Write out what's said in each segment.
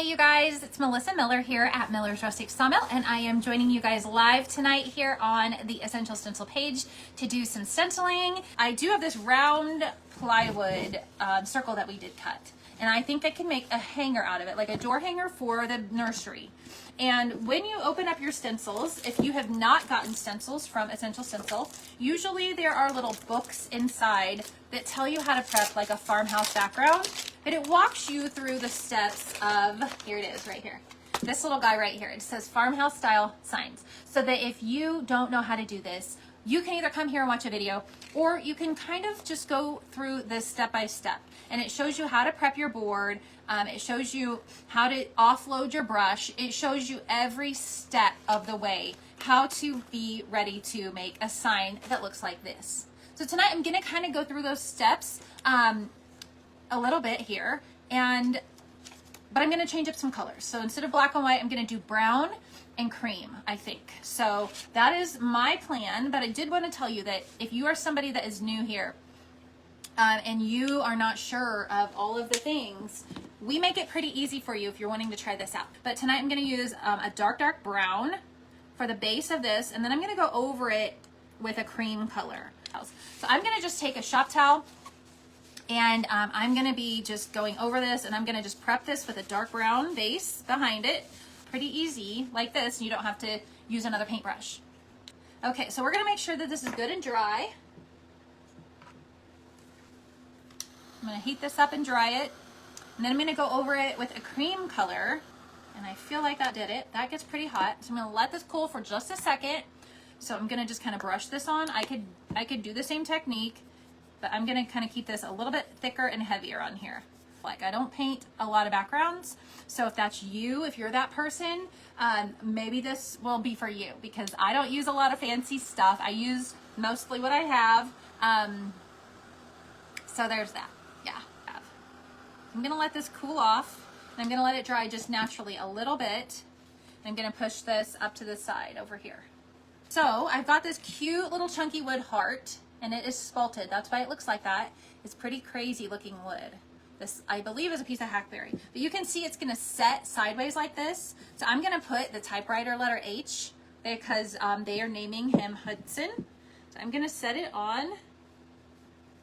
Hey you guys, it's Melissa Miller here at Millers Rustic Sawmill, and I am joining you guys live tonight here on the Essential Stencil page to do some stenciling. I do have this round plywood circle that we did cut, and I think I can make a hanger out of it, like a door hanger for the nursery. And when you open up your stencils, if you have not gotten stencils from Essential Stencil, usually there are little books inside that tell you how to prep like a farmhouse background, but it walks you through the steps of, here it is right here, this little guy right here. It says farmhouse-style signs, so that if you don't know how to do this, you can either come here and watch a video, or you can kind of just go through this step by step. And it shows you how to prep your board. It shows you how to offload your brush. It shows you every step of the way how to be ready to make a sign that looks like this. So tonight I'm gonna kind of go through those steps a little bit here, but I'm gonna change up some colors. So instead of black and white, I'm gonna do brown and cream, I think. So that is my plan, but I did want to tell you that if you are somebody that is new here and you are not sure of all of the things, we make it pretty easy for you if you're wanting to try this out. But tonight I'm going to use a dark brown for the base of this, and then I'm going to go over it with a cream color. So I'm going to just take a shop towel, and I'm going to be just going over this, and I'm going to just prep this with a dark brown base behind it. Pretty easy like this, and you don't have to use another paintbrush. Okay, so we're gonna make sure that this is good and dry. I'm gonna heat this up and dry it, and then I'm gonna go over it with a cream color, and I feel like that did it. That gets pretty hot, so I'm gonna let this cool for just a second. So I'm gonna just kind of brush this on. I could do the same technique, but I'm gonna kind of keep this a little bit thicker and heavier on here. Like, I don't paint a lot of backgrounds, so if that's you, if you're that person, maybe this will be for you, because I don't use a lot of fancy stuff. I use mostly what I have, so there's that. Yeah, I'm gonna let this cool off, and I'm gonna let it dry just naturally a little bit. I'm gonna push this up to the side over here. So I've got this cute little chunky wood heart, and it is spalted. That's why it looks like that. It's pretty crazy looking wood. This, I believe, is a piece of hackberry, but you can see it's going to set sideways like this. So I'm going to put the typewriter letter H because they are naming him Hudson. So I'm going to set it on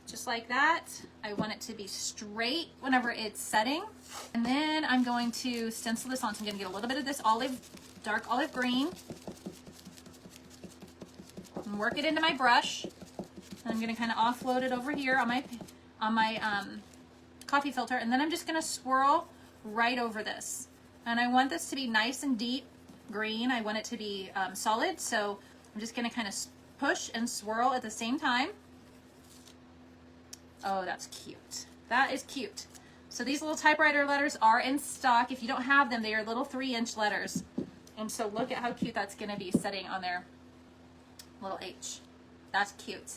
just like that. I want it to be straight whenever it's setting. And then I'm going to stencil this on. So I'm going to get a little bit of this dark olive green, and work it into my brush. And I'm going to kind of offload it over here on my coffee filter, and then I'm just going to swirl right over this. And I want this to be nice and deep green. I want it to be solid, so I'm just going to kind of push and swirl at the same time. Oh, that's cute. That is cute. So these little typewriter letters are in stock. If you don't have them, they are little 3-inch letters. And so look at how cute that's going to be setting on their little H. That's cute.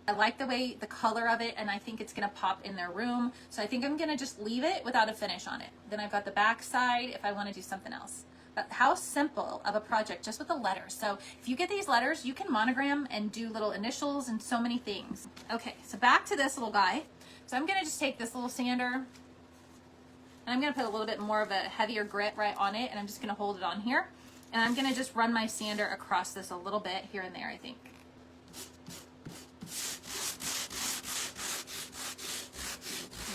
I like the way the color of it, and I think it's gonna pop in their room. So I think I'm gonna just leave it without a finish on it. Then I've got the back side if I wanna do something else. But how simple of a project just with the letters. So if you get these letters, you can monogram and do little initials and so many things. Okay, so back to this little guy. So I'm gonna just take this little sander, and I'm gonna put a little bit more of a heavier grit right on it, and I'm just gonna hold it on here. And I'm gonna just run my sander across this a little bit here and there, I think.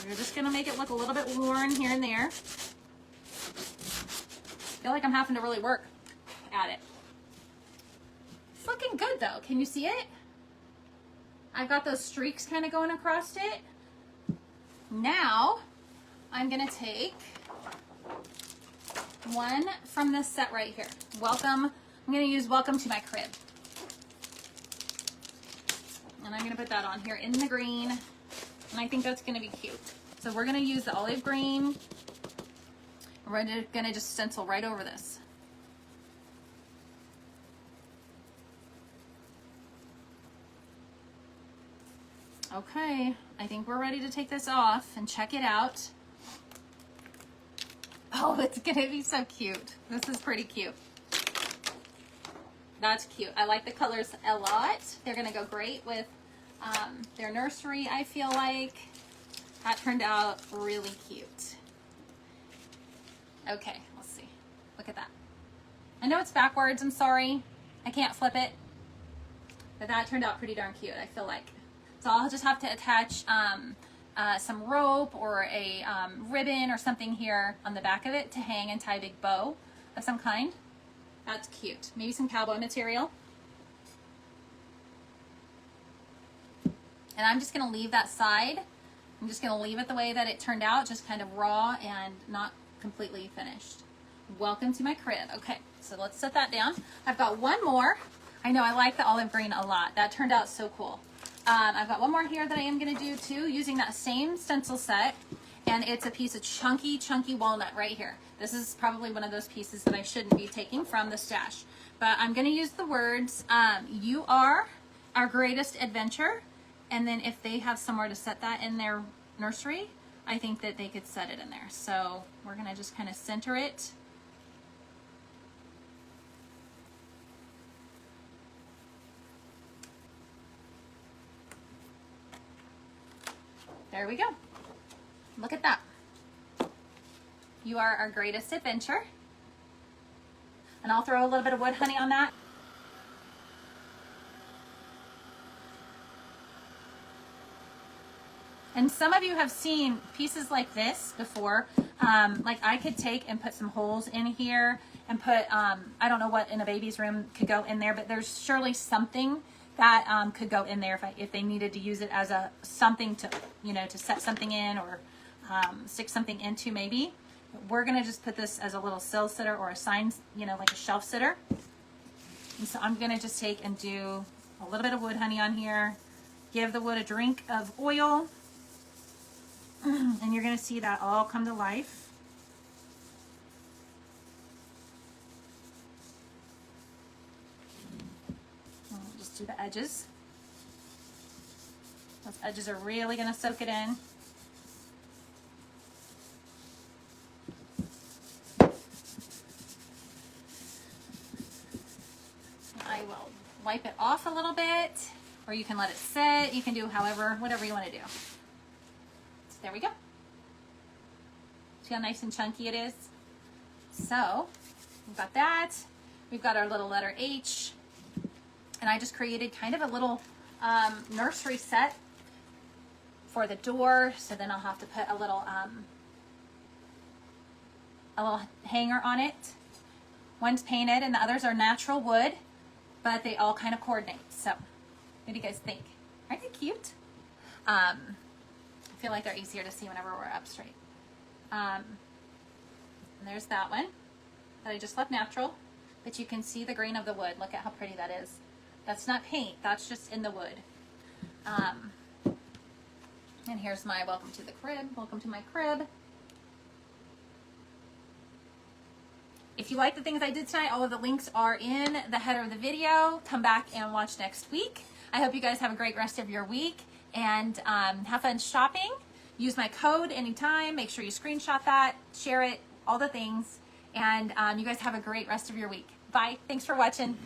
You're just gonna make it look a little bit worn here and there. I feel like I'm having to really work at it. It's looking good though. Can you see it? I've got those streaks kind of going across it. Now I'm gonna take one from this set right here. Welcome. I'm gonna use Welcome to My Crib. And I'm gonna put that on here in the green. And I think that's going to be cute. So we're going to use the olive green. We're going to just stencil right over this. Okay, I think we're ready to take this off and check it out. Oh, it's going to be so cute. This is pretty cute. That's cute. I like the colors a lot. They're going to go great with their nursery, I feel like. That turned out really cute. Okay, let's see. Look at that. I know it's backwards, I'm sorry. I can't flip it. But that turned out pretty darn cute, I feel like. So I'll just have to attach some rope or a ribbon or something here on the back of it to hang and tie a big bow of some kind. That's cute. Maybe some cowboy material. And I'm just going to leave that side. I'm just going to leave it the way that it turned out, just kind of raw and not completely finished. Welcome to my crib. Okay, so let's set that down. I've got one more. I know, I like the olive green a lot. That turned out so cool. I've got one more here that I am going to do too, using that same stencil set. And it's a piece of chunky walnut right here. This is probably one of those pieces that I shouldn't be taking from the stash. But I'm going to use the words, you are our greatest adventure. And then if they have somewhere to set that in their nursery, I think that they could set it in there. So we're going to just kind of center it. There we go. Look at that. You are our greatest adventure. And I'll throw a little bit of wood honey on that. And some of you have seen pieces like this before. Like I could take and put some holes in here and put, I don't know what in a baby's room could go in there, but there's surely something that could go in there if they needed to use it as a something to, you know, to set something in or stick something into maybe. We're gonna just put this as a little sill sitter or a sign, you know, like a shelf sitter. And so I'm gonna just take and do a little bit of wood honey on here, give the wood a drink of oil, and you're gonna see that all come to life. And we'll just do the edges. Those edges are really gonna soak it in. I will wipe it off a little bit, or you can let it sit. You can do whatever you want to do. So there we go. See how nice and chunky it is? So we've got that. We've got our little letter H. And I just created kind of a little nursery set for the door. So then I'll have to put a little hanger on it. One's painted and the others are natural wood, but they all kind of coordinate. So what do you guys think? Aren't they cute? I feel like they're easier to see whenever we're up straight. And there's that one that I just left natural, but you can see the grain of the wood. Look at how pretty that is. That's not paint, that's just in the wood. And here's my welcome to the crib. Welcome to my crib. If you like the things I did tonight, all of the links are in the header of the video. Come back and watch next week. I hope you guys have a great rest of your week and have fun shopping. Use my code anytime. Make sure you screenshot that, share it, all the things. And you guys have a great rest of your week. Bye. Thanks for watching.